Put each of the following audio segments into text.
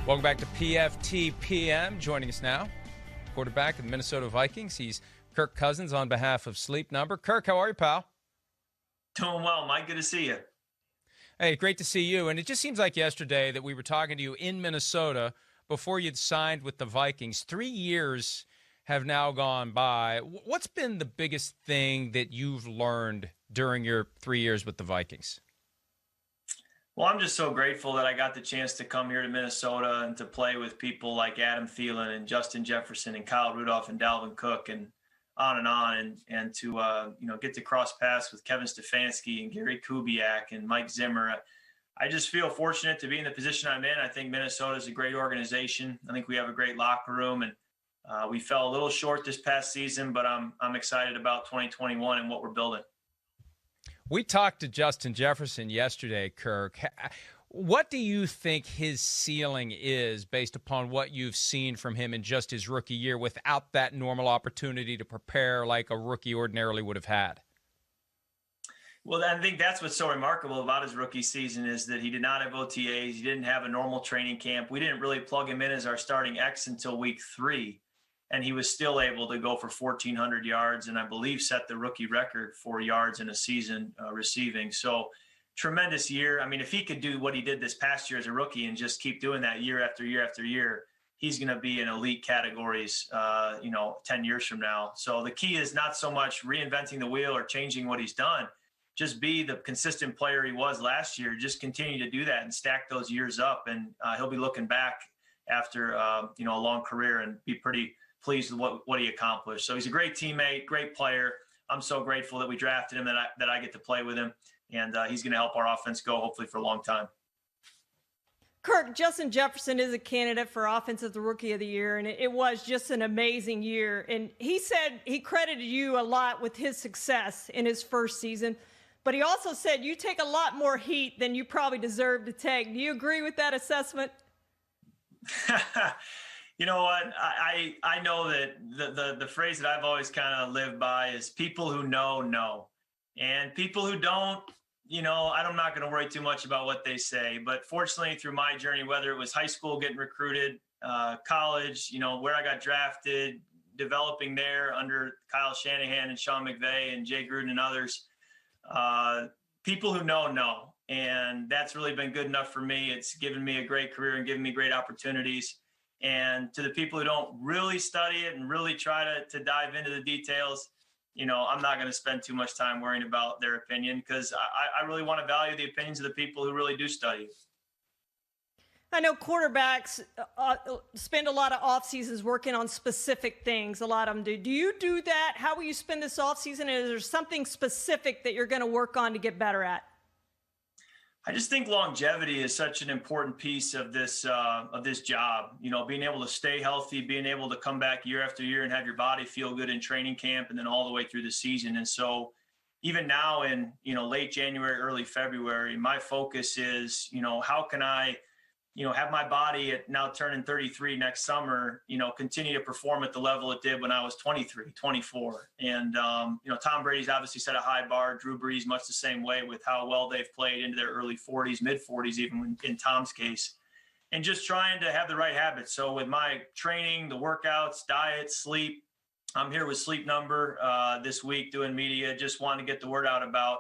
Welcome back to PFT PM. Joining us now, quarterback of the Minnesota Vikings. He's Kirk Cousins on behalf of Sleep Number. Kirk, how are you, pal? Doing well, Mike. Good to see you. Hey, great to see you. And it just seems like yesterday that we were talking to you in Minnesota before you'd signed with the Vikings. 3 years have now gone by. What's been the biggest thing that you've learned during your 3 years with the Vikings? Well, I'm just so grateful that I got the chance to come here to Minnesota and to play with people like Adam Thielen and Justin Jefferson and Kyle Rudolph and Dalvin Cook and on, and to get to cross paths with Kevin Stefanski and Gary Kubiak and Mike Zimmer. I just feel fortunate to be in the position I'm in. I think Minnesota is a great organization. I think we have a great locker room, and we fell a little short this past season, but I'm excited about 2021 and what we're building. We talked to Justin Jefferson yesterday, Kirk. What do you think his ceiling is based upon what you've seen from him in just his rookie year without that normal opportunity to prepare like a rookie ordinarily would have had? Well, I think that's what's so remarkable about his rookie season is that he did not have OTAs. He didn't have a normal training camp. We didn't really plug him in as our starting X until week 3. And he was still able to go for 1,400 yards and I believe set the rookie record for yards in a season receiving. So tremendous year. I mean, if he could do what he did this past year as a rookie and just keep doing that year after year after year, he's going to be in elite categories, 10 years from now. So the key is not so much reinventing the wheel or changing what he's done. Just be the consistent player he was last year. Just continue to do that and stack those years up. And he'll be looking back after, a long career and be pretty pleased with what he accomplished. So he's a great teammate, great player. I'm so grateful that we drafted him, that I get to play with him. And he's going to help our offense go hopefully for a long time. Kirk, Justin Jefferson is a candidate for Offensive Rookie of the Year, and it was just an amazing year. And he said he credited you a lot with his success in his first season, but he also said you take a lot more heat than you probably deserve to take. Do you agree with that assessment? You know what? I know that the phrase that I've always kind of lived by is people who know. And people who don't, I'm not going to worry too much about what they say. But fortunately, through my journey, whether it was high school getting recruited, college, where I got drafted, developing there under Kyle Shanahan and Sean McVay and Jay Gruden and others, people who know. And that's really been good enough for me. It's given me a great career and given me great opportunities. And to the people who don't really study it and really try to dive into the details, I'm not going to spend too much time worrying about their opinion because I really want to value the opinions of the people who really do study. I know quarterbacks spend a lot of off seasons working on specific things. A lot of them do. Do you do that? How will you spend this off season? Is there something specific that you're going to work on to get better at? I just think longevity is such an important piece of this job. Being able to stay healthy, being able to come back year after year and have your body feel good in training camp, and then all the way through the season. And so, even now in late January, early February, my focus is how can I have my body at now turning 33 next summer, continue to perform at the level it did when I was 23, 24. And, Tom Brady's obviously set a high bar. Drew Brees, much the same way with how well they've played into their early 40s, mid 40s, even in Tom's case, and just trying to have the right habits. So with my training, the workouts, diet, sleep, I'm here with Sleep Number this week doing media, just wanting to get the word out about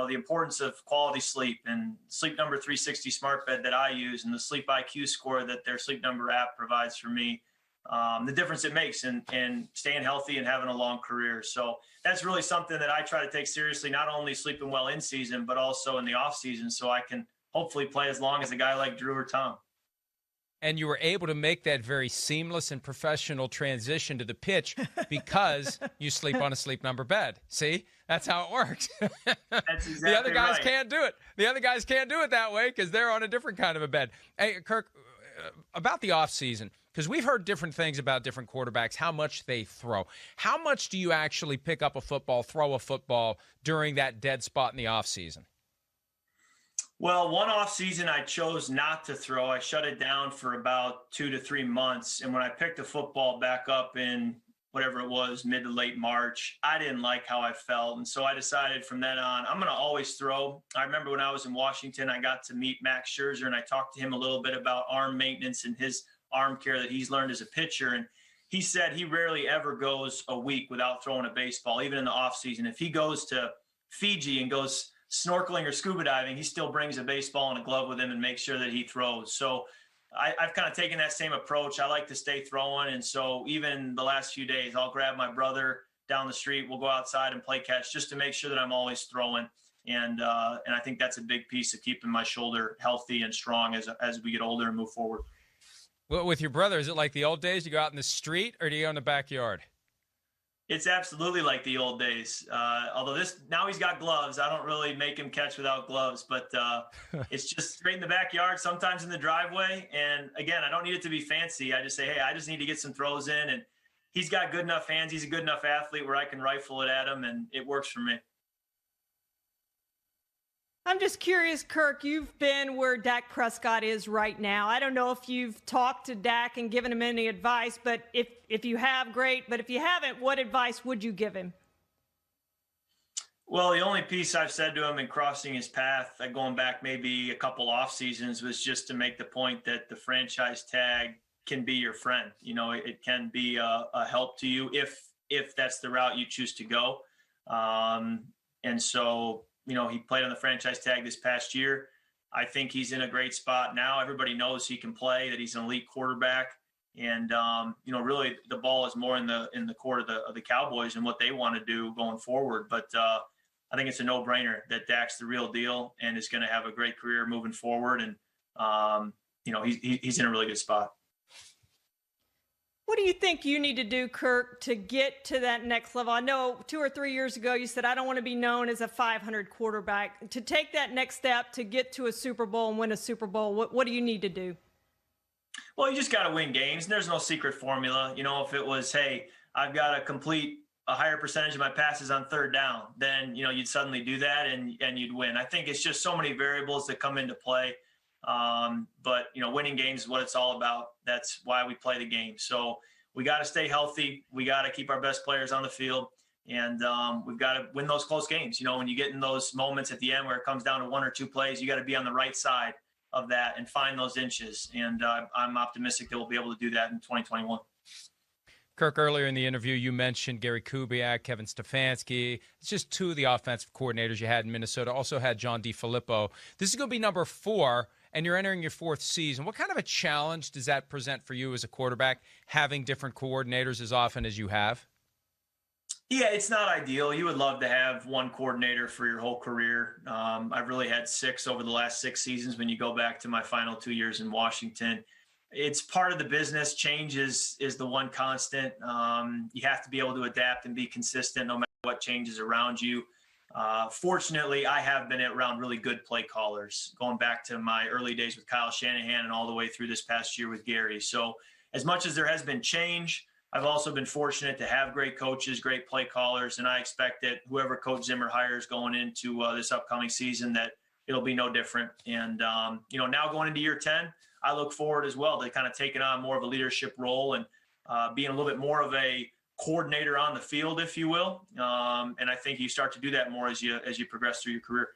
the importance of quality sleep and Sleep Number 360 smart bed that I use and the Sleep IQ score that their Sleep Number app provides for me, the difference it makes in staying healthy and having a long career. So that's really something that I try to take seriously, not only sleeping well in season, but also in the off season so I can hopefully play as long as a guy like Drew or Tom. And you were able to make that very seamless and professional transition to the pitch because you sleep on a Sleep Number bed. See? That's how it works. That's exactly The other guys right. can't do it. The other guys can't do it that way because they're on a different kind of a bed. Hey, Kirk, about the offseason, because we've heard different things about different quarterbacks, how much they throw. How much do you actually pick up a football, throw a football during that dead spot in the offseason? Well, one off season I chose not to throw. I shut it down for about 2 to 3 months. And when I picked the football back up in whatever it was, mid to late March, I didn't like how I felt. And so I decided from then on, I'm going to always throw. I remember when I was in Washington, I got to meet Max Scherzer, and I talked to him a little bit about arm maintenance and his arm care that he's learned as a pitcher. And he said he rarely ever goes a week without throwing a baseball, even in the off season. If he goes to Fiji and goes snorkeling or scuba diving, he still brings a baseball and a glove with him and makes sure that he throws. So I've kind of taken that same approach. I like to stay throwing. And so even the last few days, I'll grab my brother down the street. We'll go outside and play catch just to make sure that I'm always throwing. And I think that's a big piece of keeping my shoulder healthy and strong as we get older and move forward. Well, with your brother, is it like the old days? You go out in the street or do you go in the backyard? It's absolutely like the old days. Although now he's got gloves. I don't really make him catch without gloves, but it's just straight in the backyard, sometimes in the driveway. And again, I don't need it to be fancy. I just say, hey, I just need to get some throws in. And he's got good enough hands. He's a good enough athlete where I can rifle it at him, and it works for me. I'm just curious, Kirk, you've been where Dak Prescott is right now. I don't know if you've talked to Dak and given him any advice, but if you have, great. But if you haven't, what advice would you give him? Well, the only piece I've said to him in crossing his path, going back maybe a couple off seasons, was just to make the point that the franchise tag can be your friend. You know, it can be a help to you if that's the route you choose to go. And so, you know, he played on the franchise tag this past year. I think he's in a great spot now. Everybody knows he can play, that he's an elite quarterback. And, you know, really the ball is more in the court of the Cowboys and what they want to do going forward. But I think it's a no-brainer that Dak's the real deal and is going to have a great career moving forward. And, you know, he's in a really good spot. What do you think you need to do, Kirk, to get to that next level? I know 2 or 3 years ago you said, I don't want to be known as a 500 quarterback. To take that next step to get to a Super Bowl and win a Super Bowl, what do you need to do? Well, you just got to win games. There's no secret formula. You know, if it was, hey, I've got to complete a higher percentage of my passes on third down, then, you know, you'd suddenly do that and you'd win. I think it's just so many variables that come into play. But, you know, winning games is what it's all about. That's why we play the game. So we got to stay healthy. We got to keep our best players on the field. And we've got to win those close games. You know, when you get in those moments at the end where it comes down to 1 or 2 plays, you got to be on the right side of that and find those inches. And I'm optimistic that we'll be able to do that in 2021. Kirk, earlier in the interview, you mentioned Gary Kubiak, Kevin Stefanski. It's just 2 of the offensive coordinators you had in Minnesota. Also had John DeFilippo. This is going to be number 4, and you're entering your 4th season. What kind of a challenge does that present for you as a quarterback, having different coordinators as often as you have? Yeah, it's not ideal. You would love to have one coordinator for your whole career. I've really had 6 over the last 6 seasons when you go back to my final 2 years in Washington. It's part of the business. Change is the one constant. You have to be able to adapt and be consistent no matter what changes around you. Fortunately, I have been around really good play callers, going back to my early days with Kyle Shanahan and all the way through this past year with Gary. So as much as there has been change, I've also been fortunate to have great coaches, great play callers, and I expect that whoever Coach Zimmer hires going into this upcoming season, that it'll be no different. And, you know, now going into year 10, I look forward as well to kind of taking on more of a leadership role and being a little bit more of a coordinator on the field, if you will. And I think you start to do that more as you progress through your career.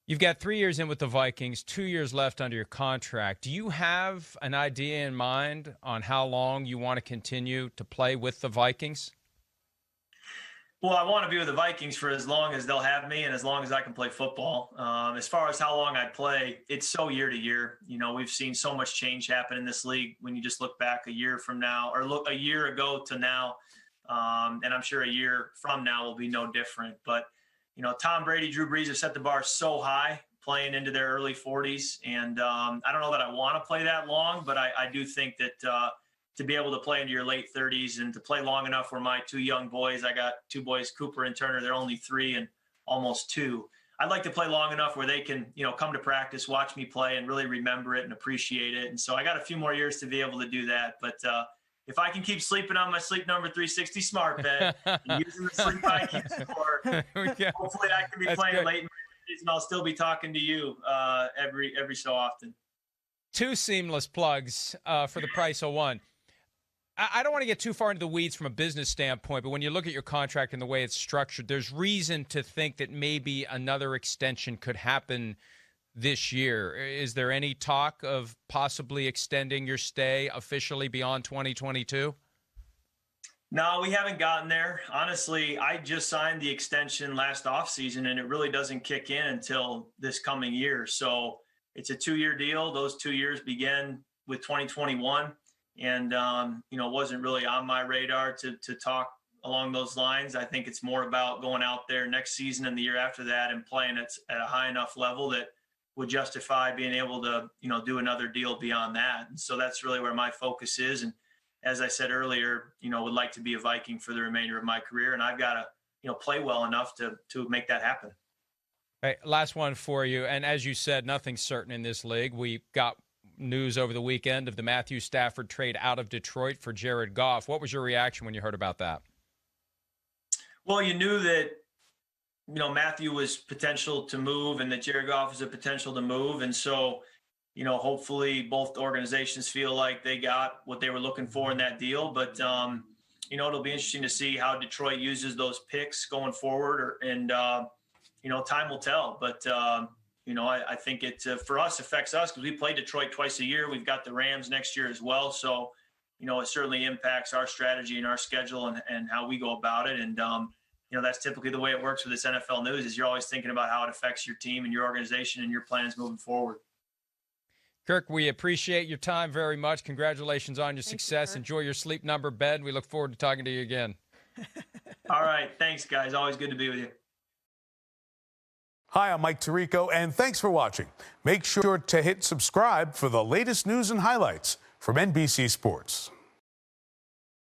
You've got 3 years in with the Vikings, 2 years left under your contract. Do you have an idea in mind on how long you want to continue to play with the Vikings? Well, I want to be with the Vikings for as long as they'll have me and as long as I can play football. As far as how long I play, it's so year to year. You know, we've seen so much change happen in this league when you just look back a year from now, or look a year ago to now. And I'm sure a year from now will be no different. But, you know, Tom Brady, Drew Brees have set the bar so high playing into their early 40s. And I don't know that I want to play that long, but I do think that to be able to play into your late 30s and to play long enough where my 2 young boys, I got 2 boys, Cooper and Turner, they're only 3 and almost 2. I'd like to play long enough where they can, you know, come to practice, watch me play and really remember it and appreciate it. And so I got a few more years to be able to do that. But if I can keep sleeping on my Sleep Number 360 smart bed and using the Sleep IQ score, hopefully I can be playing late in my 30s and I'll still be talking to you every so often. 2 seamless plugs for the price of 1. I don't want to get too far into the weeds from a business standpoint, but when you look at your contract and the way it's structured, there's reason to think that maybe another extension could happen this year. Is there any talk of possibly extending your stay officially beyond 2022? No, we haven't gotten there. Honestly, I just signed the extension last offseason, and it really doesn't kick in until this coming year. So it's a 2-year deal. Those 2 years begin with 2021. And, it wasn't really on my radar to talk along those lines. I think it's more about going out there next season and the year after that and playing at a high enough level that would justify being able to, do another deal beyond that. And so that's really where my focus is. And as I said earlier, would like to be a Viking for the remainder of my career. And I've got to, play well enough to make that happen. Hey, last one for you. And as you said, nothing's certain in this league. We got news over the weekend of the Matthew Stafford trade out of Detroit for Jared Goff. What was your reaction when you heard about that? Well, you knew that, Matthew was potential to move and that Jared Goff was a potential to move. And so, hopefully both organizations feel like they got what they were looking for in that deal. But, it'll be interesting to see how Detroit uses those picks going forward. Time will tell. But, I think it, for us, affects us because we play Detroit twice a year. We've got the Rams next year as well. So, it certainly impacts our strategy and our schedule and how we go about it. And, that's typically the way it works with this NFL news is you're always thinking about how it affects your team and your organization and your plans moving forward. Kirk, we appreciate your time very much. Congratulations on your success. Enjoy your sleep number bed. We look forward to talking to you again. All right. Thanks, guys. Always good to be with you. Hi, I'm Mike Tirico, and thanks for watching. Make sure to hit subscribe for the latest news and highlights from NBC Sports.